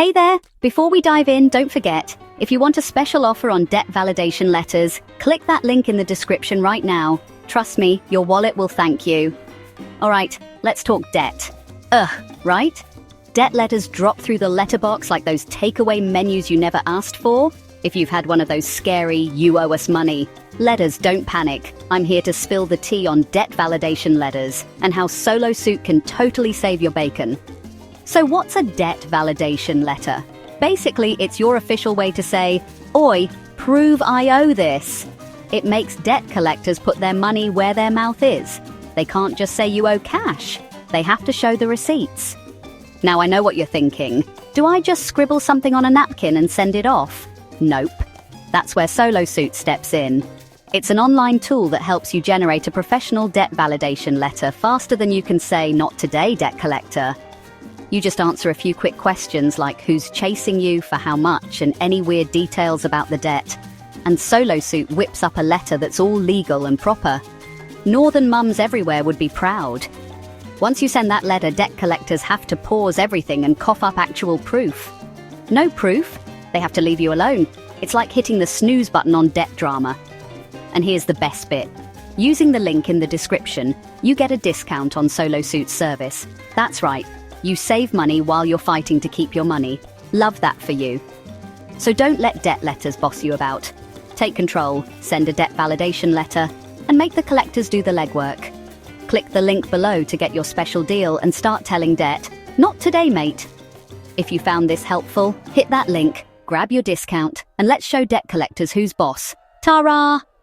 Hey there! Before we dive in, don't forget, if you want a special offer on debt validation letters, click that link in the description right now. Trust me, your wallet will thank you. Alright, let's talk debt. Right? Debt letters drop through the letterbox like those takeaway menus you never asked for. If you've had one of those scary, you owe us money letters, don't panic. I'm here to spill the tea on debt validation letters and how SoloSuit can totally save your bacon. So what's a debt validation letter? Basically, it's your official way to say, "Oi, prove I owe this." It makes debt collectors put their money where their mouth is. They can't just say you owe cash. They have to show the receipts. Now I know what you're thinking. Do I just scribble something on a napkin and send it off? Nope. That's where SoloSuit steps in. It's an online tool that helps you generate a professional debt validation letter faster than you can say, "Not today, debt collector." You just answer a few quick questions like who's chasing you, for how much, and any weird details about the debt. And SoloSuit whips up a letter that's all legal and proper. Northern mums everywhere would be proud. Once you send that letter, debt collectors have to pause everything and cough up actual proof. No proof? They have to leave you alone. It's like hitting the snooze button on debt drama. And here's the best bit. Using the link in the description, you get a discount on SoloSuit's service. That's right. You save money while you're fighting to keep your money. Love that for you. So don't let debt letters boss you about. Take control, send a debt validation letter, and make the collectors do the legwork. Click the link below to get your special deal and start telling debt, "Not today, mate." If you found this helpful, hit that link, grab your discount, and let's show debt collectors who's boss. Ta-ra!